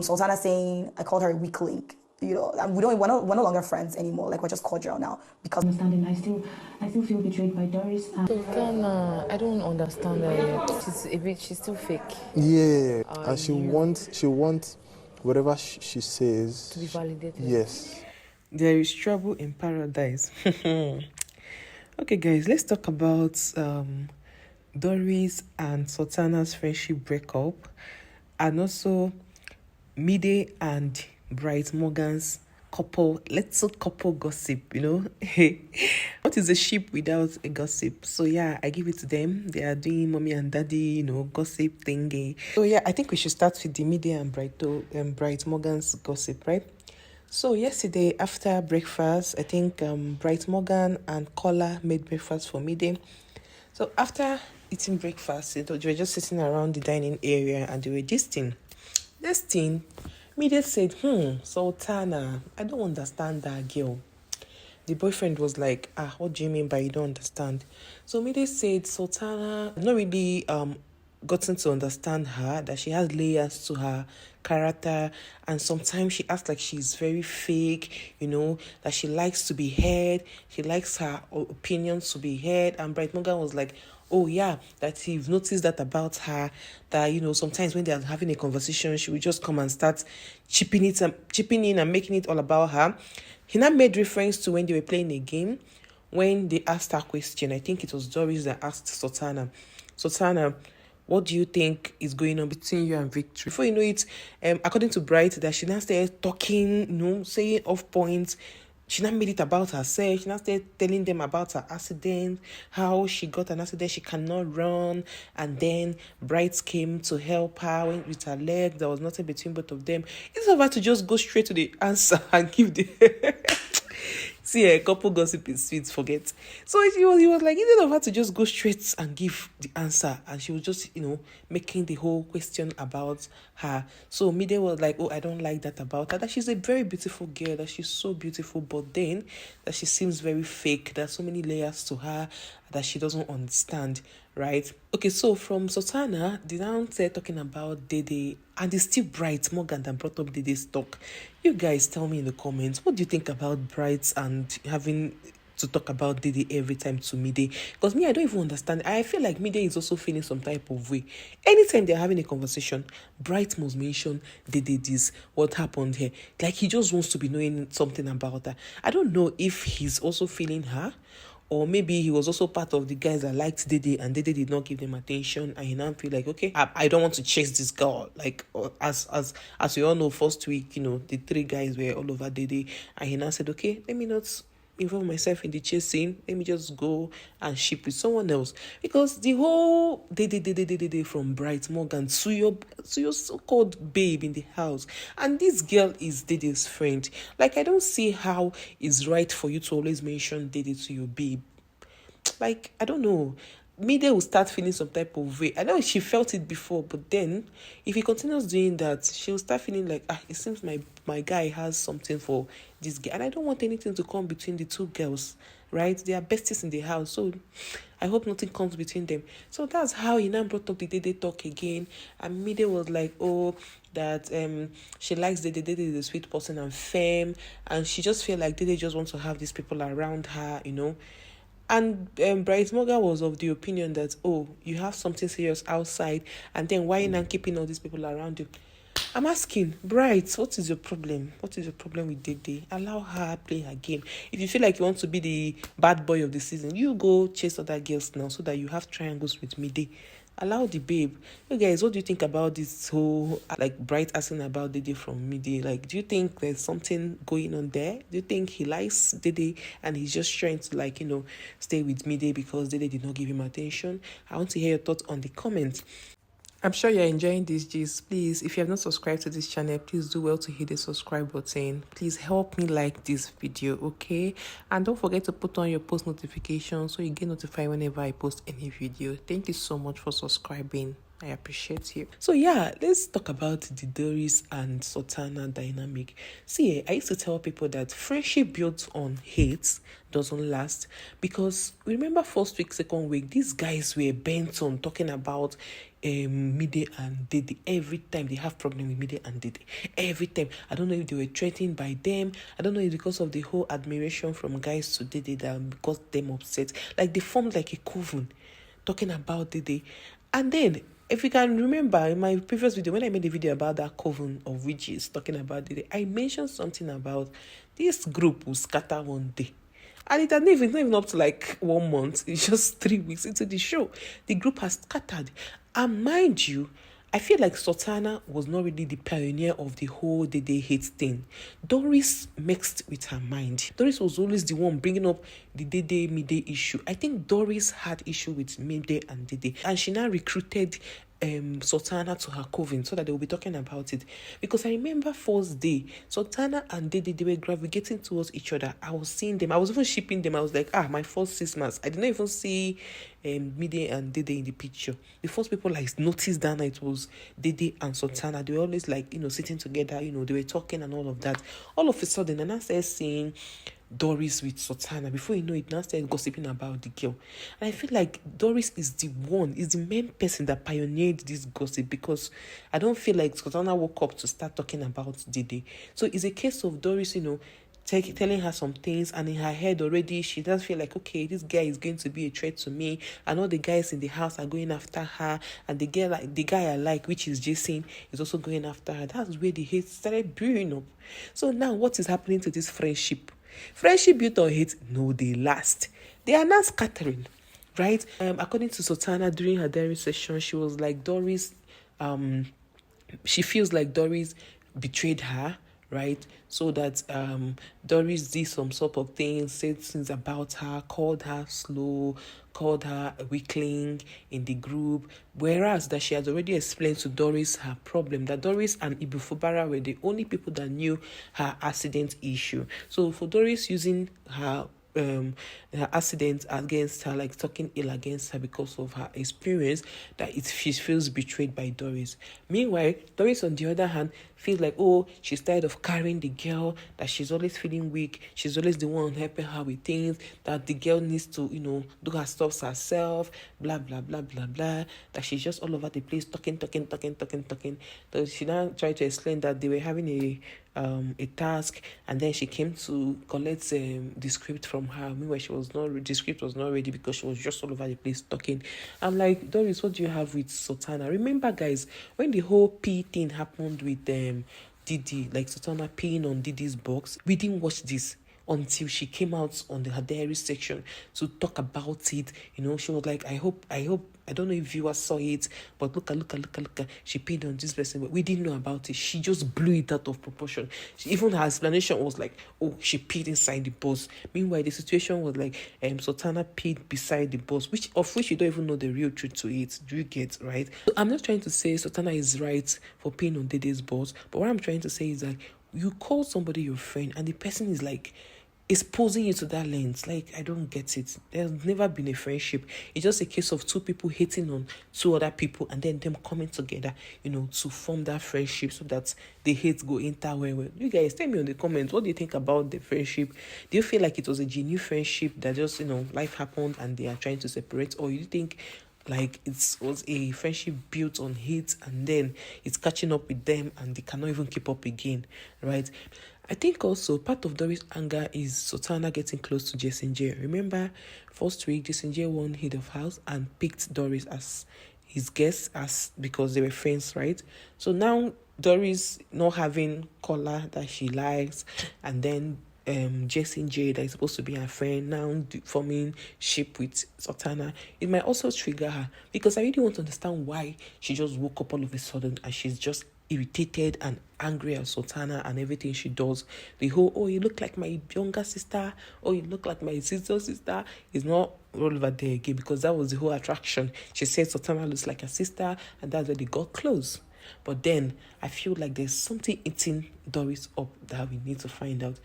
Sultana saying I called her a weak link. You know, and we're no longer friends anymore. Like, we're just cordial now because understanding. I still feel betrayed by Doris. Sultana, I don't understand her yet. She's still fake. Yeah, and she wants whatever she says to be validated. Yes. There is trouble in paradise. Okay, guys, let's talk about Doris and Sultana's friendship breakup, and also Mide and Bright Morgan's little couple gossip, you know. What is a ship without a gossip? So yeah, I give it to them. They are doing mommy and daddy, you know, gossip thingy. So yeah, I think we should start with the Mide and Bright Morgan's gossip, right? So yesterday after breakfast, I think Bright Morgan and Kola made breakfast for Mide. So after eating breakfast, they were just sitting around the dining area and they were gisting. This thing, Mide said, Sultana, I don't understand that girl. The boyfriend was like, what do you mean by you don't understand? So Mide said, Sultana, not really gotten to understand her, that she has layers to her character, and sometimes she acts like she's very fake, you know, that she likes to be heard, she likes her opinions to be heard. And Bright Morgan was like, oh yeah, that he's noticed that about her, that, you know, sometimes when they're having a conversation, she would just come and start chipping in and making it all about her. He now made reference to when they were playing a game, when they asked her question. I think it was Doris that asked Sultana, what do you think is going on between you and Victory? Before you know it, according to Bright, that she now started talking, you know, saying off points. She now made it about herself. She now started telling them about her accident, how she got an accident, she cannot run. And then Bright came to help her with her leg. There was nothing between both of them. Instead of her to just go straight to the answer and give the... See, a couple gossip is sweet, forget. So he was like, instead of her to just go straight and give the answer, and she was just, you know, making the whole question about her. So Mide was like, oh, I don't like that about her, that she's a very beautiful girl, that she's so beautiful, but then that she seems very fake. There's so many layers to her that she doesn't understand, right? Okay, so from Sultana, they now started talking about Dede, and it's still Bright Morgan that brought up Dede's talk. You guys tell me in the comments, what do you think about Bright and having to talk about Dede every time to Mide? Because me, I don't even understand. I feel like Mide is also feeling some type of way. Anytime they're having a conversation, Bright must mention Dede this, what happened here. Like, he just wants to be knowing something about her. I don't know if he's also feeling her, or maybe he was also part of the guys that liked Dede and Dede did not give them attention, and he now feel like, okay, I don't want to chase this girl. Like, as we all know, first week, you know, the three guys were all over Dede, and he now said, okay, let me not involve myself in the chasing, let me just go and ship with someone else. Because the whole Dede from Bright Morgan to your so-called babe in the house, and this girl is Dede's friend. Like, I don't see how it's right for you to always mention Dede to your babe. Like, I don't know. Mide will start feeling some type of way. I know she felt it before, but then if he continues doing that, she'll start feeling like, it seems my guy has something for this guy, and I don't want anything to come between the two girls, right? They are besties in the house, so I hope nothing comes between them. So that's how he now brought up the Dede talk again, and Mide was like, oh, that she likes Dede. Dede is a sweet person and firm, and she just feel like Dede just wants to have these people around her, you know. And Bright Morgan was of the opinion that, oh, you have something serious outside, and then why not keeping all these people around you? I'm asking, Bright, what is your problem? What is your problem with Dede? Allow her play her game. If you feel like you want to be the bad boy of the season, you go chase other girls now so that you have triangles with Mide. Allow the babe. You guys, what do you think about this whole, like, Bright asking about Dede from Mide? Like, do you think there's something going on there? Do you think he likes Dede and he's just trying to, like, you know, stay with Mide because Dede did not give him attention? I want to hear your thoughts on the comments. I'm sure you're enjoying this gist. Please, if you have not subscribed to this channel, please do well to hit the subscribe button. Please help me like this video, okay? And don't forget to put on your post notifications so you get notified whenever I post any video. Thank you so much for subscribing. I appreciate you. So yeah, let's talk about the Doris and Sultana dynamic. See, I used to tell people that friendship built on hate doesn't last, because remember first week, second week, these guys were bent on talking about Mide and Dede. Every time they have problem with Mide and Dede. Every time. I don't know if they were threatened by them. I don't know if because of the whole admiration from guys to Dede that got them upset. Like they formed like a coven talking about Dede. And then, if you can remember in my previous video, when I made a video about that coven of witches talking about Dede, I mentioned something about this group will scatter one day. And it's not even up to like 1 month. It's just 3 weeks into the show. The group has scattered. And mind you, I feel like Sultana was not really the pioneer of the whole Dede hate thing. Doris mixed with her mind. Doris was always the one bringing up the Dede Mide issue. I think Doris had issue with Mide and Dede, and she now recruited Sultana to her coven so that they will be talking about it. Because I remember first day, Sultana and Dede, they were gravitating towards each other. I was seeing them. I was even shipping them. I was like, my first 6 months. I did not even see Mide and Dede in the picture. The first people like noticed that night was Dede and Sultana. They were always like, sitting together, they were talking and all of that. All of a sudden, and I started seeing Doris with Sultana. Before you know it, now started gossiping about the girl. And I feel like Doris is the main person that pioneered this gossip, because I don't feel like Sultana woke up to start talking about Dede. So it's a case of Doris, telling her some things, and in her head already she does feel like, okay, this guy is going to be a threat to me, and all the guys in the house are going after her, and the guy I like, which is Jason, is also going after her. That's where the hate started brewing up. So now what is happening to this friendship? Friendship built on hate, no, they last. They are now scattering, right? According to Sultana, during her diary session, she was like, Doris, she feels like Doris betrayed her, right? So that Doris did some sort of things, said things about her, called her slow, called her a weakling in the group, whereas that she has already explained to Doris her problem, that Doris and Ibufubara were the only people that knew her accident issue. So for Doris using her accident against her, like talking ill against her because of her experience, that she feels betrayed by Doris. Meanwhile, Doris on the other hand feels like, she's tired of carrying the girl, that she's always feeling weak, she's always the one helping her with things, that the girl needs to do her stuff herself, blah blah blah blah blah, that she's just all over the place talking. So she now tried to explain that they were having a task, and then she came to collect the script from her. Meanwhile, the script was not ready because she was just all over the place talking. I'm like, Doris, what do you have with Sultana? Remember, guys, when the whole pee thing happened with Dede, like Sultana peeing on Dede's box, we didn't watch this until she came out on her diary section to talk about it. She was like, I hope, I don't know if viewers saw it, but look, she peed on this person, but we didn't know about it. She just blew it out of proportion. Even her explanation was like, she peed inside the bus. Meanwhile, the situation was like, Sultana peed beside the bus, which you don't even know the real truth to it. Do you get, right? So I'm not trying to say Sultana is right for peeing on Dede's bus, but what I'm trying to say is that you call somebody your friend and the person is like exposing you to that lens. Like, I don't get it. There's never been a friendship. It's just a case of two people hating on two other people and then them coming together, to form that friendship so that the hate go interwell. You guys, tell me in the comments, what do you think about the friendship? Do you feel like it was a genuine friendship that just, life happened and they are trying to separate? Or you think like it was a friendship built on hate and then it's catching up with them and they cannot even keep up again, right? I think also part of Doris' anger is Sultana getting close to Jason J. Remember, first week, Jason J won head of house and picked Doris as his guest because they were friends, right? So now Doris not having Kola that she likes, and then Jason J that is supposed to be her friend now forming ship with Sultana, it might also trigger her, because I really want to understand why she just woke up all of a sudden and she's just irritated and angry at Sultana and everything she does. The whole, you look like my younger sister, you look like my sister is not all over there again, because that was the whole attraction. She said Sultana looks like her sister and that's why they got close. But then I feel like there's something eating Doris up that we need to find out.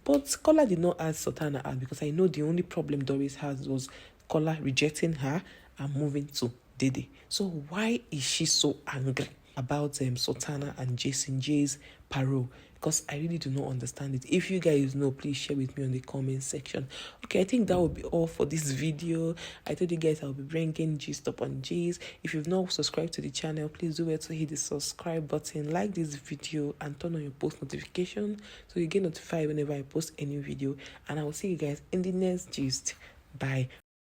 But Kola did not ask Sultana out, because I know the only problem Doris has was Kola rejecting her and moving to Dede. So why is she so angry about Sultana and Jason J's parole? Because I really do not understand it. If you guys know, please share with me on the comment section. Okay, I think that will be all for this video. I told you guys I'll be bringing gist up on G's. If you've not subscribed to the channel, please do it to hit the subscribe button, like this video, and turn on your post notification so you get notified whenever I post a new video. And I will see you guys in the next gist. Bye.